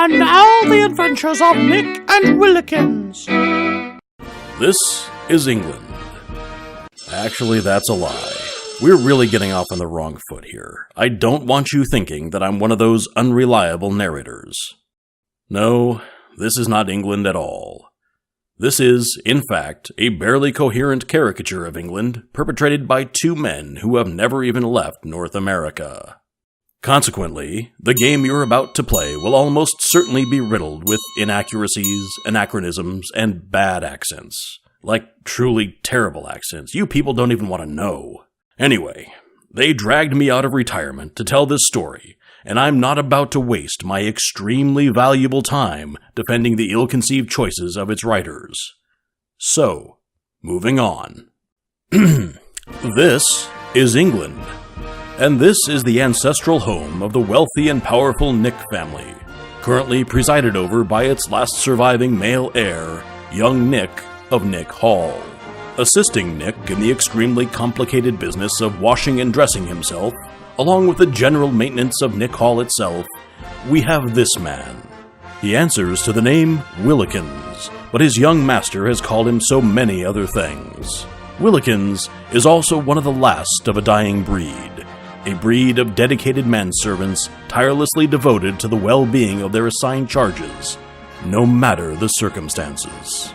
And now the Adventures of Nick and Willikins. This is England. Actually, that's a lie. We're really getting off on the wrong foot here. I don't want you thinking that I'm one of those unreliable narrators. No, this is not England at all. This is, in fact, a barely coherent caricature of England perpetrated by two men who have never even left North America. Consequently, the game you're about to play will almost certainly be riddled with inaccuracies, anachronisms, and bad accents. Like truly terrible accents you people don't even want to know. Anyway, they dragged me out of retirement to tell this story, and I'm not about to waste my extremely valuable time defending the ill-conceived choices of its writers. So, moving on. This is England. And this is the ancestral home of the wealthy and powerful Nick family, currently presided over by its last surviving male heir, young Nick of Nick Hall. Assisting Nick in the extremely complicated business of washing and dressing himself, along with the general maintenance of Nick Hall itself, we have this man. He answers to the name Willikins, but his young master has called him so many other things. Willikins is also one of the last of a dying breed. A breed of dedicated manservants tirelessly devoted to the well-being of their assigned charges, no matter the circumstances.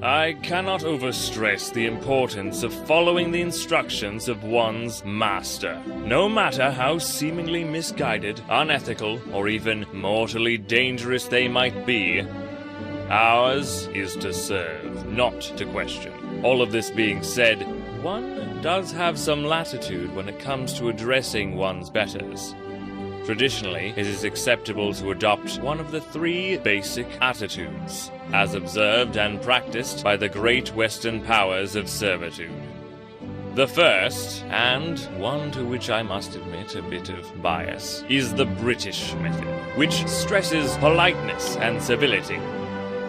I cannot overstress the importance of following the instructions of one's master, no matter how seemingly misguided, unethical, or even mortally dangerous they might be. Ours is to serve, not to question. All of this being said, one does have some latitude when it comes to addressing one's betters. Traditionally, it is acceptable to adopt one of the three basic attitudes, as observed and practiced by the great Western powers of servitude. The first, and one to which I must admit a bit of bias, is the British method, which stresses politeness and civility.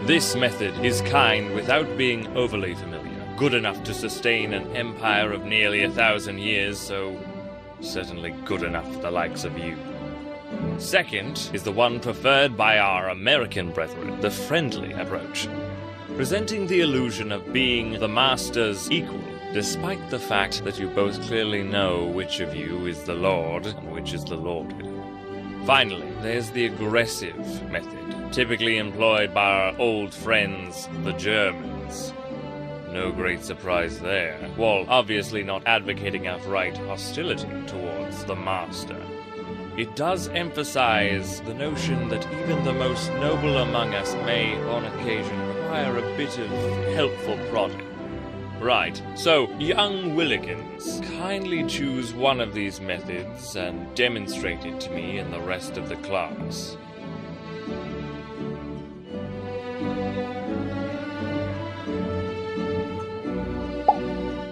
This method is kind without being overly familiar, good enough to sustain an empire of nearly 1,000 years, so certainly good enough for the likes of you. Second is the one preferred by our American brethren, the friendly approach, presenting the illusion of being the master's equal, despite the fact that you both clearly know which of you is the lord and which is the lorded. Finally, there's the aggressive method, typically employed by our old friends, the Germans. No great surprise there, while obviously not advocating outright hostility towards the master. It does emphasize the notion that even the most noble among us may, on occasion, require a bit of helpful prodding. Right, so, young Willikins, kindly choose one of these methods and demonstrate it to me and the rest of the class.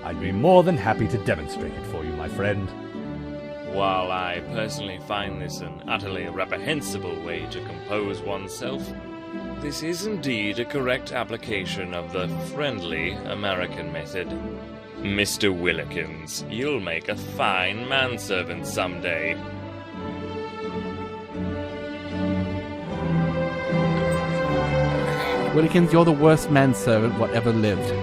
I'd be more than happy to demonstrate it for you, my friend. While I personally find this an utterly reprehensible way to compose oneself, this is indeed a correct application of the friendly American method. Mr. Willikins, you'll make a fine manservant someday. Willikins, you're the worst manservant what ever lived.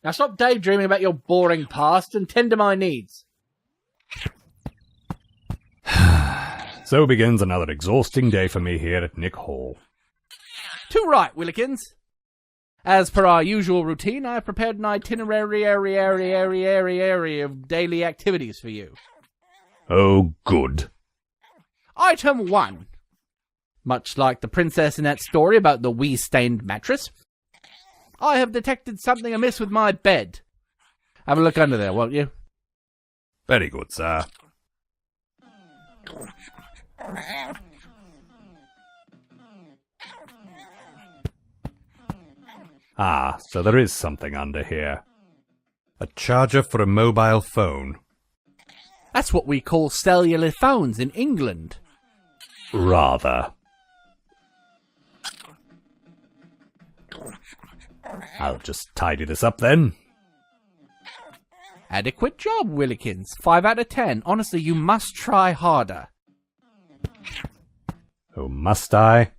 Now stop daydreaming about your boring past and tend to my needs. So begins another exhausting day for me here at Nick Hall. Too right, Willikins. As per our usual routine, I have prepared an itinerary of daily activities for you. Oh, good. Item 1. Much like the princess in that story about the wee-stained mattress, I have detected something amiss with my bed. Have a look under there, won't you? Very good, sir. Ah, so there is something under here. A charger for a mobile phone. That's what we call cellular phones in England. Rather. I'll just tidy this up then. Adequate job, Willikins. 5 out of 10. Honestly, you must try harder. Oh, must I?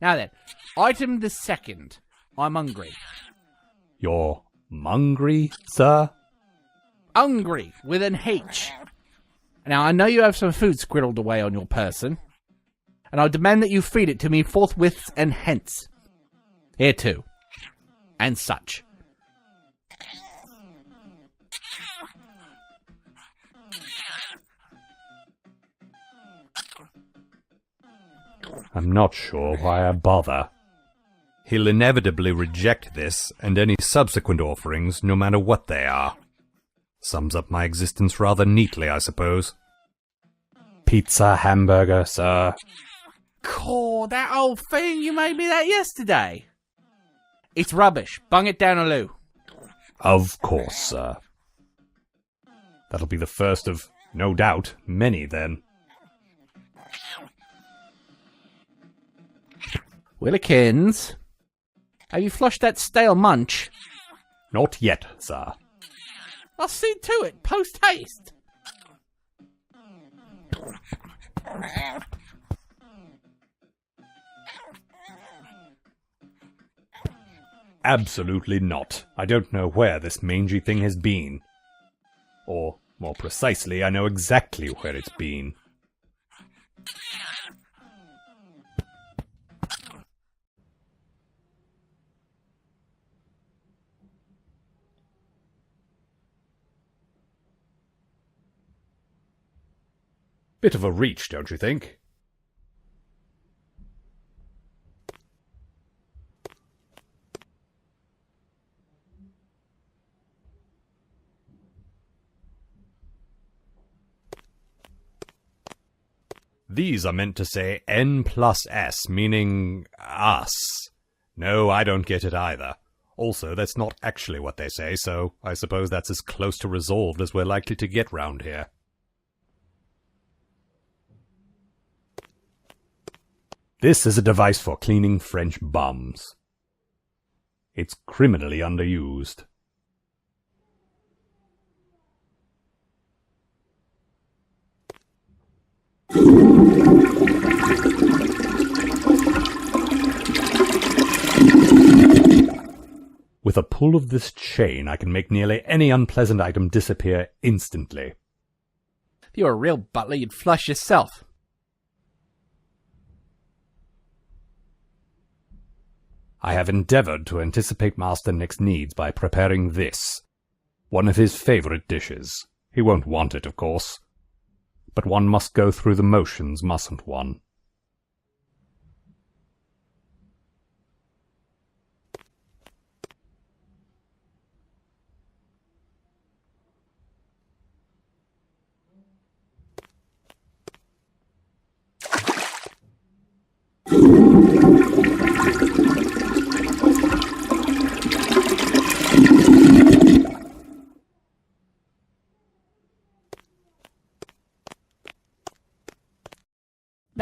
Now then, item the second. I'm hungry. You're mungry, sir? Hungry, with an H. Now, I know you have some food squirreled away on your person, and I demand that you feed it to me forthwith and hence. Here too. And such. I'm not sure why I bother. He'll inevitably reject this and any subsequent offerings, no matter what they are. Sums up my existence rather neatly, I suppose. Pizza, hamburger, sir. Cool, that old thing, you made me that yesterday. It's rubbish. Bung it down a loo. Of course, sir. That'll be the first of, no doubt, many then. Willikins, have you flushed that stale munch? Not yet, sir. I'll see to it, post-haste. Absolutely not. I don't know where this mangy thing has been. Or, more precisely, I know exactly where it's been. Bit of a reach, don't you think? These are meant to say N plus S, meaning us. No, I don't get it either. Also, that's not actually what they say, so I suppose that's as close to resolved as we're likely to get round here. This is a device for cleaning French bums. It's criminally underused. With a pull of this chain, I can make nearly any unpleasant item disappear instantly. If you were a real butler, you'd flush yourself. I have endeavored to anticipate Master Nick's needs by preparing this. One of his favorite dishes. He won't want it, of course. But one must go through the motions, mustn't one?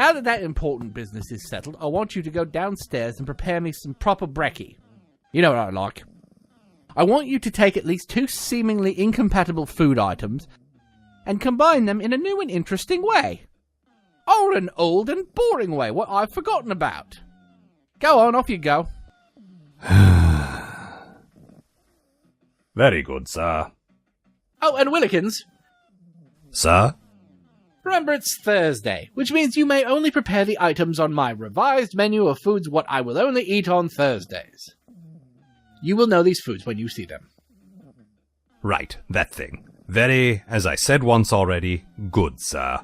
Now that that important business is settled, I want you to go downstairs and prepare me some proper brekkie. You know what I like. I want you to take at least 2 seemingly incompatible food items and combine them in a new and interesting way. Or an old and boring way, what I've forgotten about. Go on, off you go. Very good, sir. Oh, and Willikins, Sir? remember it's Thursday, which means you may only prepare the items on my revised menu of foods what I will only eat on Thursdays. You will know these foods when you see them. Right, that thing. Very, as I said once already, good, sir.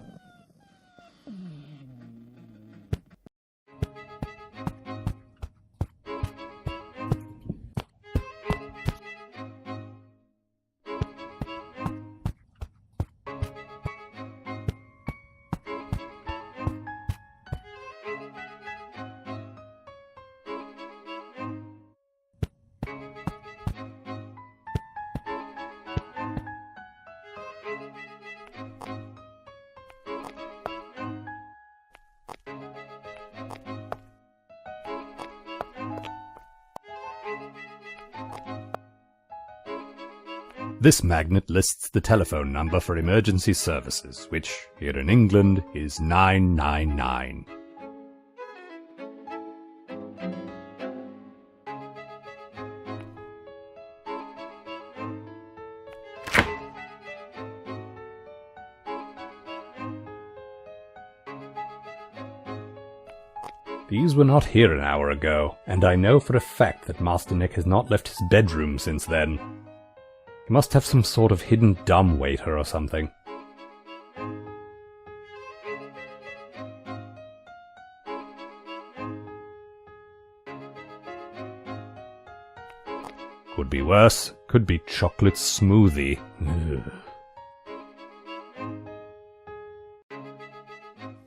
This magnet lists the telephone number for emergency services, which, here in England, is 999. These were not here an hour ago, and I know for a fact that Master Nick has not left his bedroom since then. He must have some sort of hidden dumbwaiter or something. Could be worse. Could be chocolate smoothie. Ugh.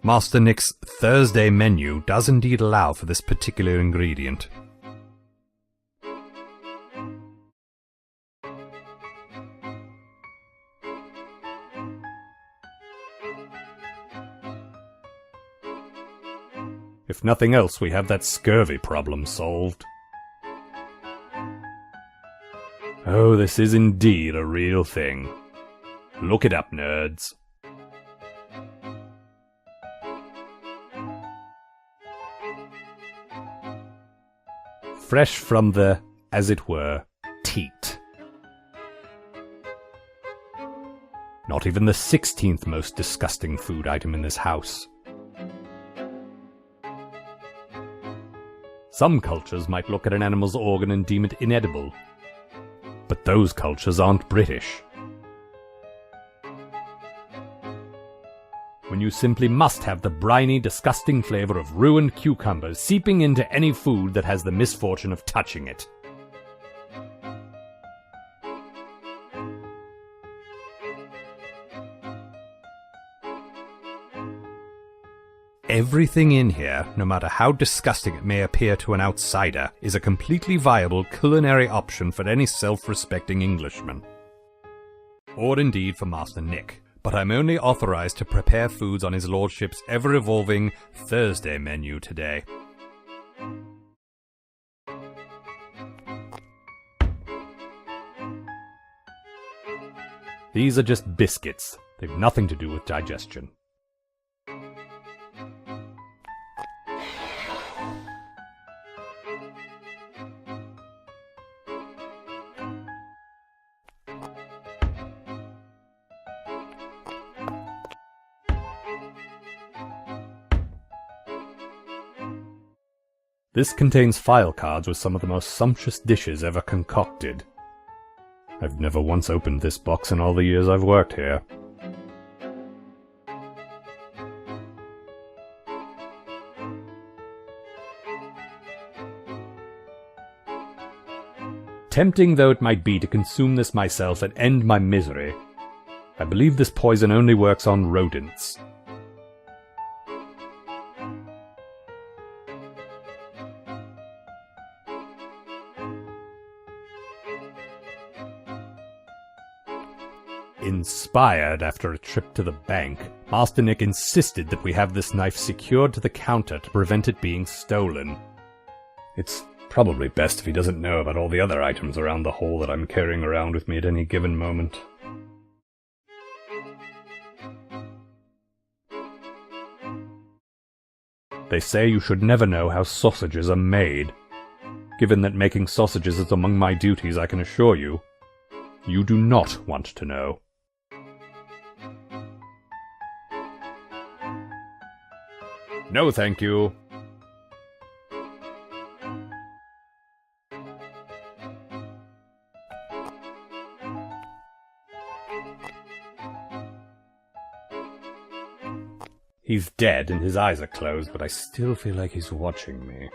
Master Nick's Thursday menu does indeed allow for this particular ingredient. If nothing else, we have that scurvy problem solved. Oh, this is indeed a real thing. Look it up, nerds. Fresh from the, as it were, teat. Not even the 16th most disgusting food item in this house. Some cultures might look at an animal's organ and deem it inedible. But those cultures aren't British. When you simply must have the briny, disgusting flavor of ruined cucumbers seeping into any food that has the misfortune of touching it. Everything in here, no matter how disgusting it may appear to an outsider, is a completely viable culinary option for any self-respecting Englishman. Or indeed for Master Nick. But I'm only authorized to prepare foods on his lordship's ever-evolving Thursday menu today. These are just biscuits. They've nothing to do with digestion. This contains file cards with some of the most sumptuous dishes ever concocted. I've never once opened this box in all the years I've worked here. Tempting though it might be to consume this myself and end my misery, I believe this poison only works on rodents. Inspired after a trip to the bank, Master Nick insisted that we have this knife secured to the counter to prevent it being stolen. It's probably best if he doesn't know about all the other items around the hall that I'm carrying around with me at any given moment. They say you should never know how sausages are made. Given that making sausages is among my duties, I can assure you, you do not want to know. No, thank you. He's dead and his eyes are closed, but I still feel like he's watching me.